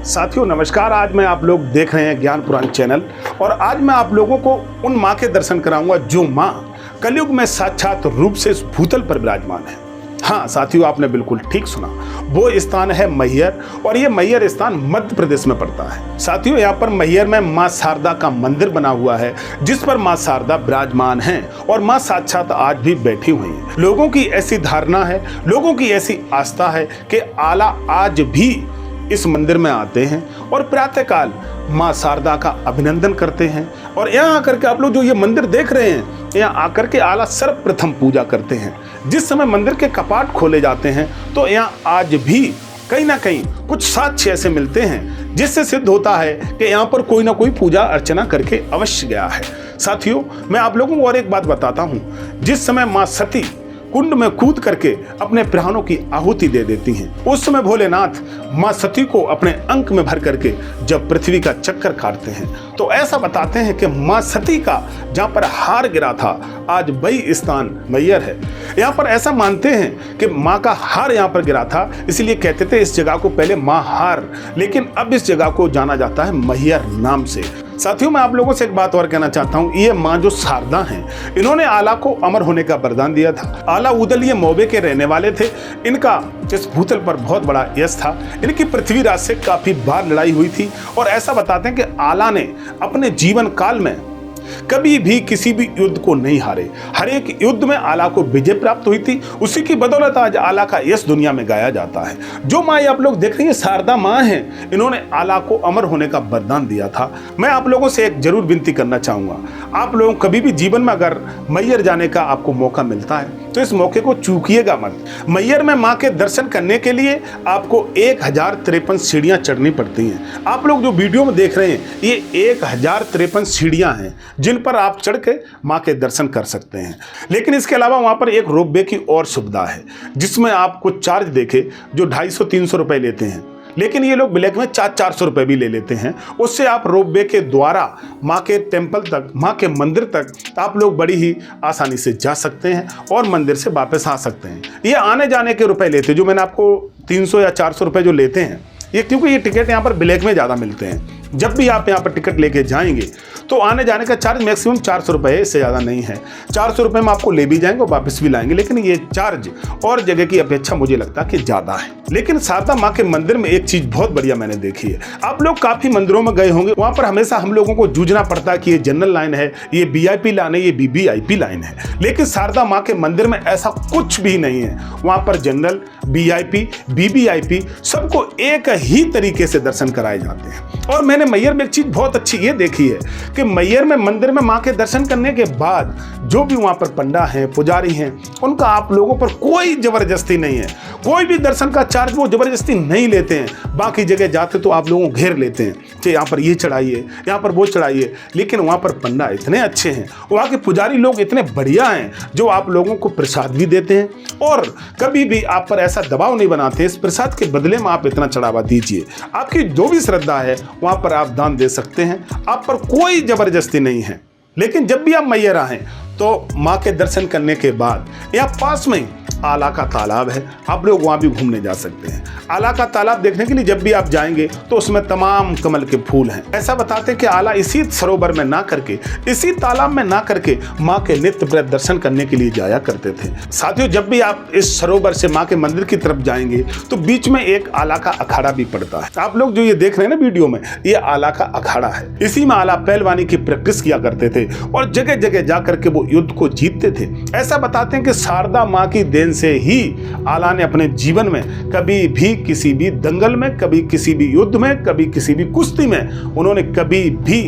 साथियों नमस्कार। आज मैं आप लोग देख रहे हैं ज्ञान पुराण चैनल और आज मैं आप लोगों को उन माँ के दर्शन कराऊंगा जो माँ कलयुग में साक्षात रूप से इस भूतल पर विराजमान है। हाँ साथियों, आपने बिल्कुल ठीक सुना, वो स्थान है मैहर और ये मैहर स्थान मध्य प्रदेश में पड़ता है। साथियों यहाँ पर मैहर में माँ शारदा का मंदिर बना हुआ है जिस पर माँ शारदा विराजमान हैं और माँ साक्षात आज भी बैठी हुई हैं। लोगों की ऐसी धारणा है, लोगों की ऐसी आस्था है कि आला आज भी इस मंदिर में आते हैं और प्रातःकाल माँ शारदा का अभिनंदन करते हैं और यहाँ आकर के आप लोग जो ये मंदिर देख रहे हैं, यहाँ आकर के आला सर्वप्रथम पूजा करते हैं। जिस समय मंदिर के कपाट खोले जाते हैं तो यहाँ आज भी कहीं ना कहीं कुछ साक्ष्य ऐसे मिलते हैं जिससे सिद्ध होता है कि यहाँ पर कोई ना कोई पूजा अर्चना करके अवश्य गया है। साथियों मैं आप लोगों को और एक बात बताता हूँ, जिस समय माँ सती कुंड में कूद करके अपने प्राणों की आहुति दे देती हैं, उस समय भोलेनाथ माँ सती को अपने अंक में भर करके जब पृथ्वी का चक्कर काटते हैं तो ऐसा बताते हैं कि माँ सती का जहाँ पर हार गिरा था आज वही स्थान मैहर है। यहाँ पर ऐसा मानते हैं कि माँ का हार यहाँ पर गिरा था, इसलिए कहते थे इस जगह को पहले माँ हार, लेकिन अब इस जगह को जाना जाता है मैहर नाम से। साथियों मैं आप लोगों से एक बात और कहना चाहता हूँ, ये माँ जो शारदा हैं इन्होंने आला को अमर होने का वरदान दिया था। आला उदल ये मौबे के रहने वाले थे, इनका इस भूतल पर बहुत बड़ा यश था, इनकी पृथ्वीराज से काफी बार लड़ाई हुई थी और ऐसा बताते हैं कि आला ने अपने जीवन काल में कभी भी किसी भी युद्ध को नहीं हारे, हर एक युद्ध में आला को विजय प्राप्त हुई थी। उसी की बदौलत आज आला का यश दुनिया में गाया जाता है। जो माँ आप लोग देख रहे हैं शारदा माँ हैं, इन्होंने आला को अमर होने का वरदान दिया था। मैं आप लोगों से एक जरूर विनती करना चाहूंगा, आप लोग कभी भी जीवन में अगर मैहर जाने का आपको मौका मिलता है तो इस मौके को चूकिएगा मत। मैहर में माँ के दर्शन करने के लिए आपको 1053 सीढ़ियाँ चढ़नी पड़ती हैं। आप लोग जो वीडियो में देख रहे हैं ये 1053 सीढ़ियाँ हैं जिन पर आप चढ़ के माँ के दर्शन कर सकते हैं। लेकिन इसके अलावा वहाँ पर एक रोपवे की और सुविधा है जिसमें आपको चार्ज देखे जो 250-300 रुपये लेते हैं, लेकिन ये लोग ब्लैक में 400-400 रुपये भी ले लेते हैं। उससे आप रोपवे के द्वारा माँ के टेम्पल तक, माँ के मंदिर तक आप लोग बड़ी ही आसानी से जा सकते हैं और मंदिर से वापस आ सकते हैं। ये आने जाने के रुपए लेते हैं, जो मैंने आपको 300 या 400 रुपये जो लेते हैं ये, क्योंकि ये टिकट यहाँ पर ब्लैक में ज़्यादा मिलते हैं। जब भी आप यहाँ पर टिकट लेके जाएंगे तो आने जाने का चार्ज मैक्सिमम 400 रुपये है, इससे ज़्यादा नहीं है। 400 रुपये में आपको ले भी जाएंगे और वापस भी लाएंगे, लेकिन ये चार्ज और जगह की अपेक्षा मुझे लगता है कि ज़्यादा है। लेकिन शारदा माँ के मंदिर में एक चीज़ बहुत बढ़िया मैंने देखी है। आप लोग काफ़ी मंदिरों में गए होंगे, वहाँ पर हमेशा हम लोगों को जूझना पड़ता है कि ये जनरल लाइन है, ये VIP लाइन है, ये VVIP लाइन है। लेकिन शारदा माँ के मंदिर में ऐसा कुछ भी नहीं है। वहाँ पर जनरल, VIP, VVIP सबको एक ही तरीके से दर्शन कराए जाते हैं। और मैंने मैहर में एक चीज़ बहुत अच्छी ये देखी है कि मैहर में मंदिर में माँ के दर्शन करने के बाद जो भी वहाँ पर पंडा हैं, पुजारी हैं, उनका आप लोगों पर कोई ज़बरदस्ती नहीं है। कोई भी दर्शन का चार्ज वो ज़बरदस्ती नहीं लेते हैं। बाकी जगह जाते तो आप लोगों को घेर लेते हैं कि यहाँ पर ये चढ़ाइए, यहाँ पर वो चढ़ाइए, लेकिन वहाँ पर पंडा इतने अच्छे हैं, वहाँ के पुजारी लोग इतने बढ़िया हैं जो आप लोगों को प्रसाद भी देते हैं और कभी भी आप पर ऐसा दबाव नहीं बनाते इस प्रसाद के बदले में आप इतना चढ़ावा दीजिए। आपकी जो भी श्रद्धा है वहाँ पर आप दान दे सकते हैं, आप पर कोई ज़बरदस्ती नहीं है। लेकिन जब भी आप मैहर आएँ तो माँ के दर्शन करने के बाद यहाँ पास में ही आला का तालाब है, आप लोग वहाँ भी घूमने जा सकते हैं। आला का तालाब देखने के लिए जब भी आप जाएंगे तो उसमें तमाम कमल के फूल हैं। ऐसा बताते हैं कि आला इसी सरोवर में ना करके, इसी तालाब में ना करके माँ के नित्य व्रत दर्शन करने के लिए जाया करते थे। साथियों जब भी आप इस सरोवर से माँ के मंदिर की तरफ जाएंगे तो बीच में एक आला का अखाड़ा भी पड़ता है। आप लोग जो ये देख रहे हैं ना वीडियो में, ये आला का अखाड़ा है। इसी में आला पहलवानी की प्रैक्टिस किया करते थे और जगह जगह जा करके वो युद्ध को जीतते थे। ऐसा बताते हैं कि शारदा माँ की देन से ही आला ने अपने जीवन में कभी भी किसी भी दंगल में, कभी किसी भी युद्ध में, कभी किसी भी कुश्ती में उन्होंने कभी भी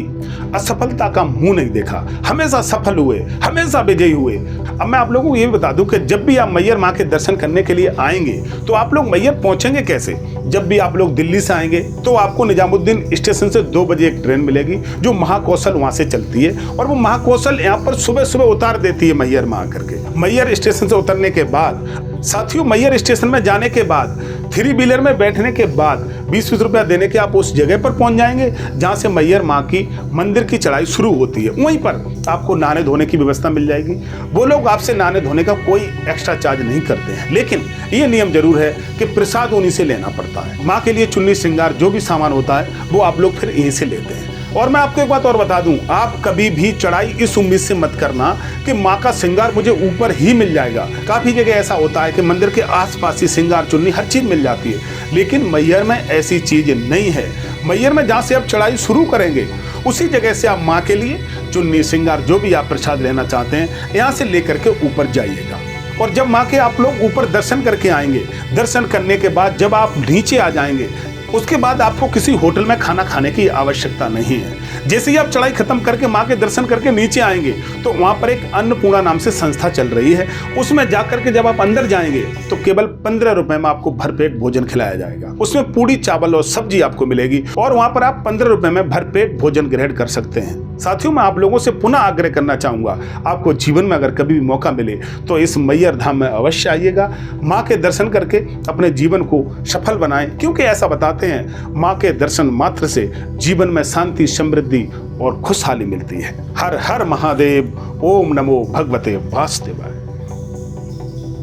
असफलता का मुंह नहीं देखा। हमेशा सफल हुए, हमेशा विजयी हुए। अब मैं आप लोगों को ये बता दूं कि जब भी आप मैहर माँ के दर्शन करने के लिए आएंगे तो आप लोग मैहर पहुंचेंगे कैसे। जब भी आप लोग दिल्ली से आएंगे तो आपको निजामुद्दीन स्टेशन से 2 बजे एक ट्रेन मिलेगी जो महाकौशल वहां से चलती है और वो महाकौशल यहाँ पर सुबह सुबह उतार देती है मैहर में आकर के। मैहर स्टेशन से उतरने के बाद बाद साथियों मैयर स्टेशन में जाने के बाद 3 व्हीलर में बैठने के बाद 20-20 रुपया देने के आप उस जगह पर पहुंच जाएंगे जहां से मैयर माँ की मंदिर की चढ़ाई शुरू होती है। वहीं पर आपको नहाने धोने की व्यवस्था मिल जाएगी। वो लोग आपसे नहाने धोने का कोई एक्स्ट्रा चार्ज नहीं करते हैं, लेकिन ये नियम जरूर है कि प्रसाद उन्हीं से लेना पड़ता है। माँ के लिए चुन्नी श्रृंगार जो भी सामान होता है वो आप लोग फिर यहीं से लेते हैं। और मैं आपको एक बात और बता दूं, आप कभी भी चढ़ाई इस उम्मीद से मत करना कि माँ का श्रृंगार मुझे ऊपर ही मिल जाएगा। काफी जगह ऐसा होता है कि मंदिर के आसपास ही श्रृंगार चुन्नी हर चीज मिल जाती है, लेकिन मैयर में ऐसी चीज नहीं है। मैयर में जहाँ से आप चढ़ाई शुरू करेंगे उसी जगह से आप माँ के लिए चुन्नी श्रृंगार जो भी आप प्रसाद लेना चाहते हैं यहाँ से लेकर के ऊपर जाइएगा। और जब माँ के आप लोग ऊपर दर्शन करके आएंगे, दर्शन करने के बाद जब आप नीचे आ जाएंगे उसके बाद आपको किसी होटल में खाना खाने की आवश्यकता नहीं है। जैसे ही आप चढ़ाई खत्म करके माँ के दर्शन करके नीचे आएंगे तो वहाँ पर एक अन्नपूर्णा नाम से संस्था चल रही है, उसमें जाकर के जब आप अंदर जाएंगे तो केवल 15 रुपए में आपको भरपेट भोजन खिलाया जाएगा। उसमें पूड़ी चावल और सब्जी आपको मिलेगी और वहाँ पर आप 15 रुपए में भरपेट भोजन ग्रहण कर सकते हैं। साथियों मैं आप लोगों से पुनः आग्रह करना चाहूंगा, आपको जीवन में अगर कभी भी मौका मिले तो इस मैयर धाम में अवश्य आइएगा। माँ के दर्शन करके अपने जीवन को सफल बनाएं, क्योंकि ऐसा बताते हैं माँ के दर्शन मात्र से जीवन में शांति, समृद्धि और खुशहाली मिलती है। हर हर महादेव। ओम नमो भगवते वासुदेवाय।